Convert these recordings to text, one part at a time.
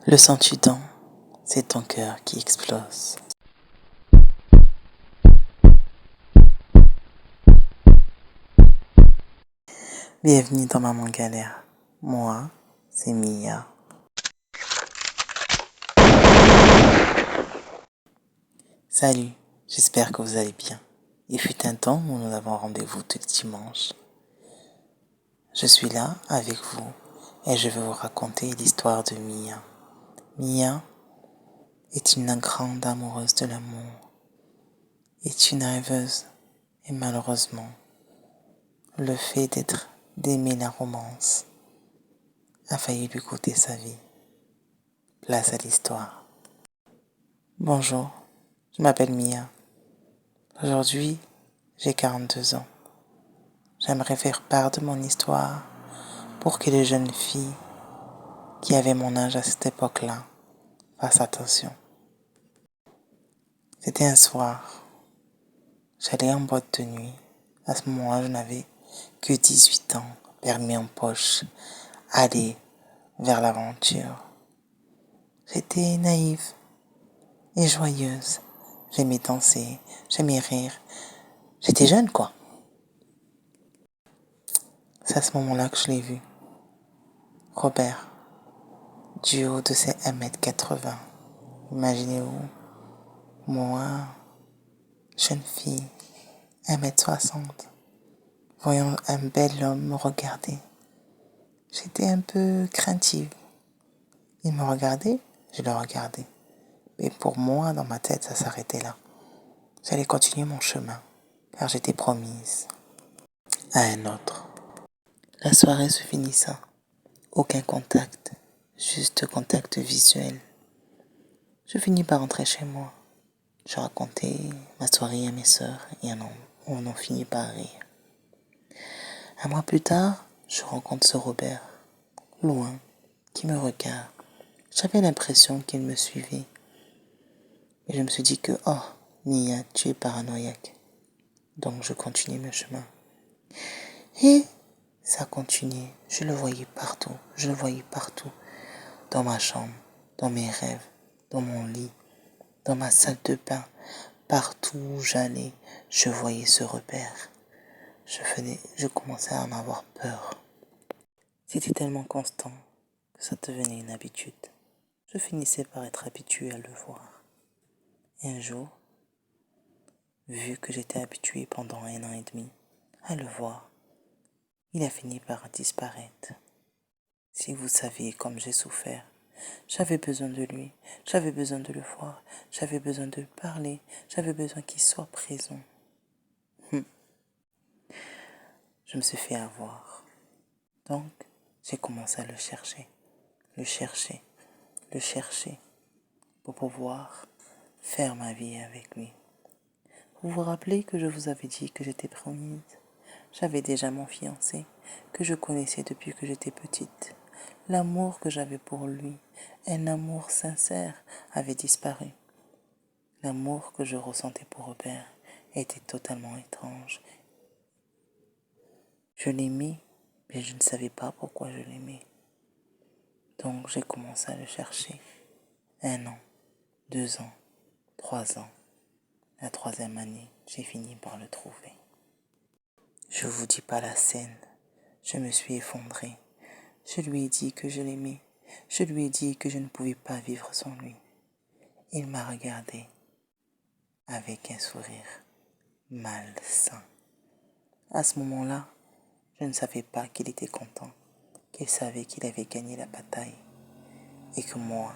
Le sens-tu donc? C'est ton cœur qui explose. Bienvenue dans Maman Galère. Moi, c'est Mia. Salut, j'espère que vous allez bien. Il fut un temps où nous avons rendez-vous tous les dimanches. Je suis là avec vous et je vais vous raconter l'histoire de Mia. Mia est une grande amoureuse de l'amour, est une rêveuse et malheureusement, le fait d'aimer la romance a failli lui coûter sa vie. Place à l'histoire. Bonjour, je m'appelle Mia. Aujourd'hui, j'ai 42 ans. J'aimerais faire part de mon histoire pour que les jeunes filles qui avaient mon âge à cette époque-là fassent attention. C'était un soir. J'allais en boîte de nuit. À ce moment-là, je n'avais que 18 ans, permis en poche, aller vers l'aventure. J'étais naïve et joyeuse. J'aimais danser, j'aimais rire. J'étais jeune, quoi. C'est à ce moment-là que je l'ai vu. Robert, du haut de ses 1m80. Imaginez-vous, moi, jeune fille, 1m60, voyant un bel homme me regarder. J'étais un peu craintive. Il me regardait, je le regardais. Et pour moi, dans ma tête, ça s'arrêtait là. J'allais continuer mon chemin, car j'étais promise à un autre. La soirée se finissant, aucun contact, juste contact visuel. Je finis par rentrer chez moi. Je racontais ma soirée à mes sœurs et on en finit par rire. Un mois plus tard, je rencontre ce Robert, loin, qui me regarde. J'avais l'impression qu'il me suivait. Et je me suis dit que, oh, Mia, tu es paranoïaque. Donc je continue mon chemin. Et ça continuait. Je le voyais partout. Dans ma chambre, dans mes rêves, dans mon lit, dans ma salle de bain. Partout où j'allais, je voyais ce repère. Je commençais à en avoir peur. C'était tellement constant que ça devenait une habitude. Je finissais par être habitué à le voir. Et un jour, vu que j'étais habitué pendant 1 an et demi à le voir, il a fini par disparaître. Si vous saviez comme j'ai souffert, j'avais besoin de lui, j'avais besoin de le voir, j'avais besoin de parler, j'avais besoin qu'il soit présent. Je me suis fait avoir. Donc, j'ai commencé à le chercher, pour pouvoir faire ma vie avec lui. Vous vous rappelez que je vous avais dit que j'étais promise? J'avais déjà mon fiancé, que je connaissais depuis que j'étais petite. L'amour que j'avais pour lui, un amour sincère, avait disparu. L'amour que je ressentais pour Robert était totalement étrange. Je l'aimais, mais je ne savais pas pourquoi je l'aimais. Donc j'ai commencé à le chercher. 1 an, 2 ans, 3 ans. La 3e année, j'ai fini par le trouver. Je vous dis pas la scène. Je me suis effondrée. Je lui ai dit que je l'aimais. Je lui ai dit que je ne pouvais pas vivre sans lui. Il m'a regardé avec un sourire malsain. À ce moment-là, je ne savais pas qu'il était content, qu'il savait qu'il avait gagné la bataille et que moi,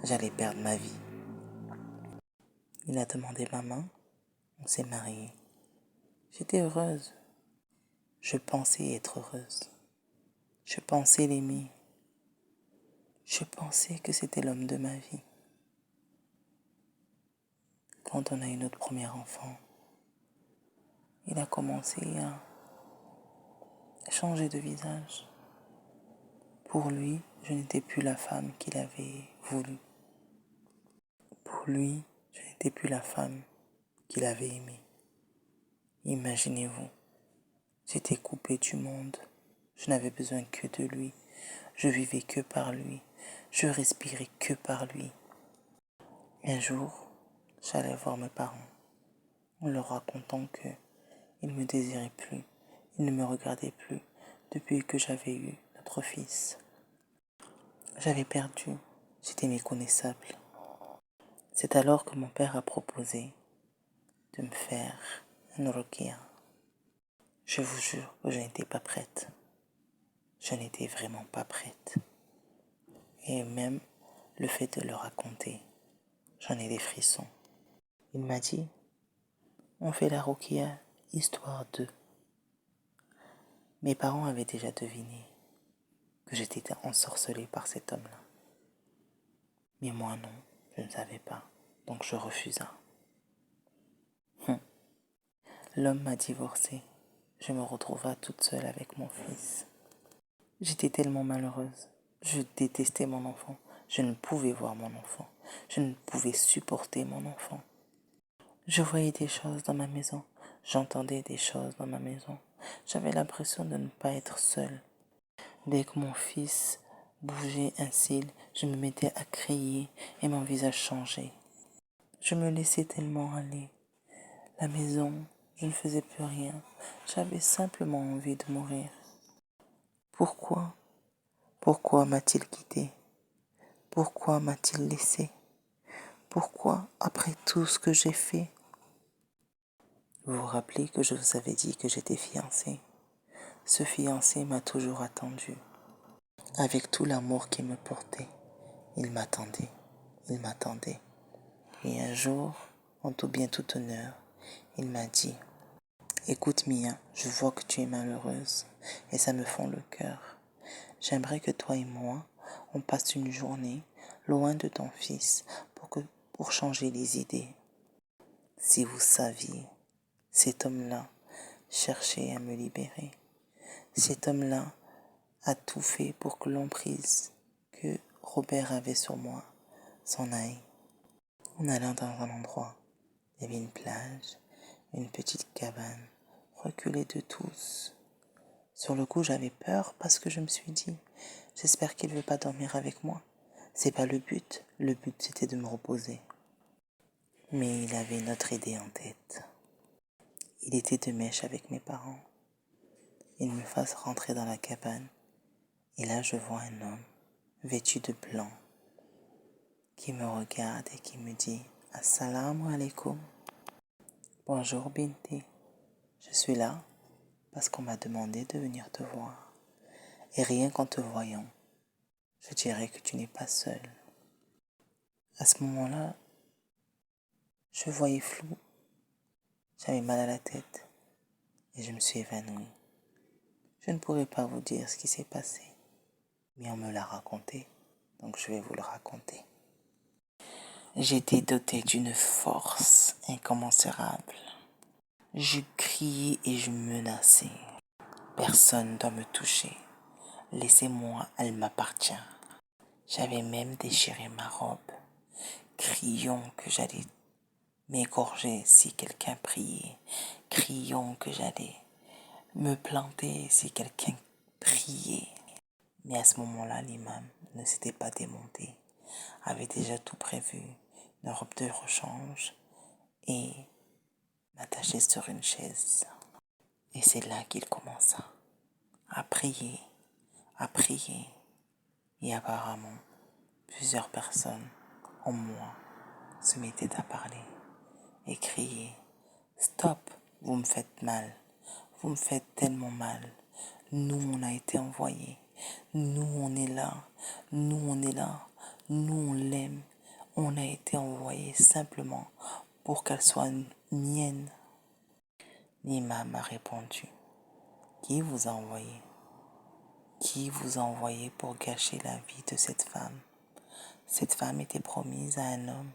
j'allais perdre ma vie. Il a demandé ma main, on s'est mariés. J'étais heureuse. Je pensais être heureuse. Je pensais l'aimer. Je pensais que c'était l'homme de ma vie. Quand on a eu notre premier enfant, il a commencé à changer de visage. Pour lui, je n'étais plus la femme qu'il avait voulu. Pour lui, je n'étais plus la femme qu'il avait aimée. Imaginez-vous, j'étais coupée du monde. Je n'avais besoin que de lui. Je vivais que par lui. Je respirais que par lui. Un jour, j'allais voir mes parents en leur racontant que ils ne me désiraient plus, ils ne me regardaient plus depuis que j'avais eu notre fils. J'avais perdu, j'étais méconnaissable. C'est alors que mon père a proposé de me faire une ruqya. Je vous jure que je n'étais pas prête. Je n'étais vraiment pas prête. Et même le fait de le raconter, j'en ai des frissons. Il m'a dit, on fait la ruqya histoire de. Mes parents avaient déjà deviné que j'étais ensorcelée par cet homme-là. Mais moi non, je ne savais pas, donc je refusa. L'homme m'a divorcée. Je me retrouva toute seule avec mon fils. J'étais tellement malheureuse. Je détestais mon enfant. Je ne pouvais voir mon enfant. Je ne pouvais supporter mon enfant. Je voyais des choses dans ma maison. J'entendais des choses dans ma maison. J'avais l'impression de ne pas être seule. Dès que mon fils bougeait un cil, je me mettais à crier et mon visage changeait. Je me laissais tellement aller. La maison, je ne faisais plus rien. J'avais simplement envie de mourir. Pourquoi? Pourquoi m'a-t-il quitté? Pourquoi m'a-t-il laissé? Pourquoi, après tout ce que j'ai fait? Vous vous rappelez que je vous avais dit que j'étais fiancée? Ce fiancé m'a toujours attendu. Avec tout l'amour qu'il me portait, il m'attendait, il m'attendait. Et un jour, en tout bien tout honneur, il m'a dit, écoute Mia, je vois que tu es malheureuse et ça me fend le cœur. J'aimerais que toi et moi, on passe une journée loin de ton fils pour changer les idées. Si vous saviez, cet homme-là cherchait à me libérer. Cet homme-là a tout fait pour que l'emprise que Robert avait sur moi s'en aille. En allant dans un endroit, il y avait une plage, une petite cabane, reculée de tous. Sur le coup, j'avais peur parce que je me suis dit, j'espère qu'il ne veut pas dormir avec moi. C'est pas le but c'était de me reposer. Mais il avait une autre idée en tête. Il était de mèche avec mes parents. Il me fasse rentrer dans la cabane. Et là, je vois un homme, vêtu de blanc, qui me regarde et qui me dit « Assalamu alaikum ». Bonjour Binti, je suis là parce qu'on m'a demandé de venir te voir. Et rien qu'en te voyant, je dirais que tu n'es pas seule. À ce moment-là, je voyais flou, j'avais mal à la tête et je me suis évanouie. Je ne pourrais pas vous dire ce qui s'est passé, mais on me l'a raconté, donc je vais vous le raconter. J'étais dotée d'une force incommensurable. Je criais et je menaçais. Personne ne doit me toucher. Laissez-moi, elle m'appartient. J'avais même déchiré ma robe, criant que j'allais m'égorger si quelqu'un priait, criant que j'allais me planter si quelqu'un priait. Mais à ce moment-là, l'imam ne s'était pas démonté, avait déjà tout prévu, une robe de rechange et m'attachait sur une chaise. Et c'est là qu'il commença à prier, à prier. Et apparemment, plusieurs personnes en moi se mettaient à parler et crier « Stop, vous me faites mal, vous me faites tellement mal. Nous, on a été envoyés. Nous, on est là. Nous, on est là. Nous, on l'aime. On a été envoyés simplement pour qu'elle soit mienne. » L'imam m'a répondu « Qui vous a envoyé? Qui vous a envoyé pour gâcher la vie de cette femme? Cette femme était promise à un homme.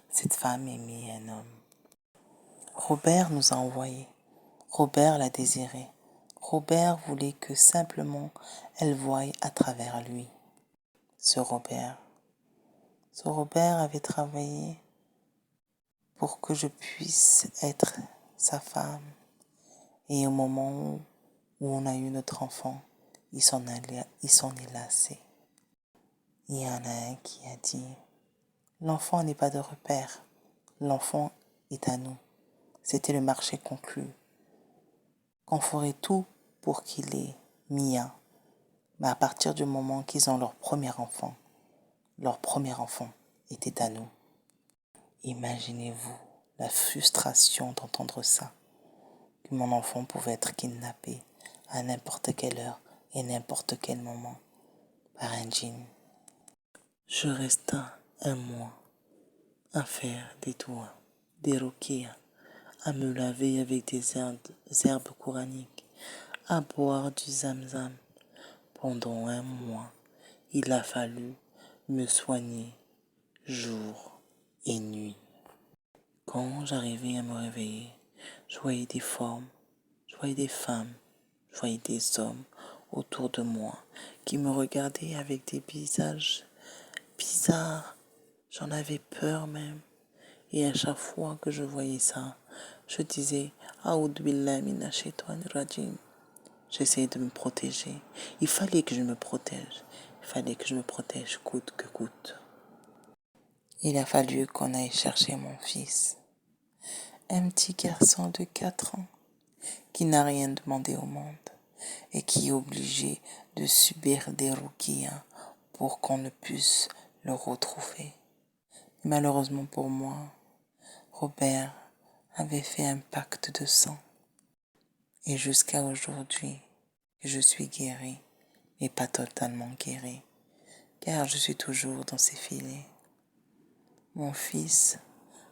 Cette femme aimait un homme. Robert nous a envoyés. Robert l'a désirée. Robert voulait que simplement elle voie à travers lui. Ce Robert avait travaillé pour que je puisse être sa femme. Et au moment où on a eu notre enfant, il s'en est lassé. Il y en a un qui a dit, l'enfant n'est pas de repère, l'enfant est à nous. C'était le marché conclu. Qu'on ferait tout pour qu'il ait mien. Mais à partir du moment qu'ils ont leur premier enfant était à nous. Imaginez-vous la frustration d'entendre ça, que mon enfant pouvait être kidnappé à n'importe quelle heure et n'importe quel moment par un djinn. Je resta un mois à faire des doigts, des ruqyas, à me laver avec des herbes coraniques, à boire du zamzam. Pendant un mois, il a fallu me soigner jour et nuit. Quand j'arrivais à me réveiller, je voyais des formes, je voyais des femmes, je voyais des hommes autour de moi qui me regardaient avec des visages bizarres. J'en avais peur même. Et à chaque fois que je voyais ça, je disais A'oudou billahi minash shaitanir rajim. J'essayais de me protéger. Il fallait que je me protège. Il fallait que je me protège coûte que coûte. Il a fallu qu'on aille chercher mon fils. Un petit garçon de 4 ans qui n'a rien demandé au monde et qui est obligé de subir des ruqyas pour qu'on ne puisse le retrouver. Malheureusement pour moi, Robert avait fait un pacte de sang. Et jusqu'à aujourd'hui, je suis guéri, mais pas totalement guéri, car je suis toujours dans ces filets. Mon fils,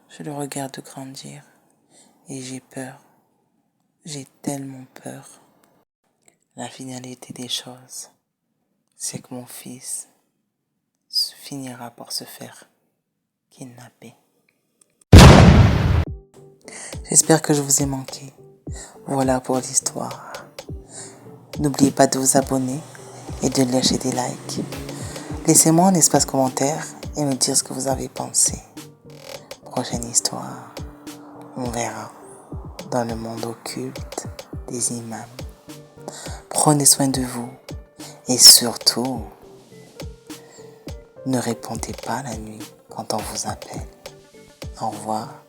je le regarde grandir et j'ai peur. J'ai tellement peur. La finalité des choses, c'est que mon fils finira par se faire kidnapper. J'espère que je vous ai manqué. Voilà pour l'histoire. N'oubliez pas de vous abonner et de lâcher des likes. Laissez-moi un espace commentaire et me dire ce que vous avez pensé. Prochaine histoire, on verra dans le monde occulte des imams. Prenez soin de vous et surtout, ne répondez pas la nuit quand on vous appelle. Au revoir.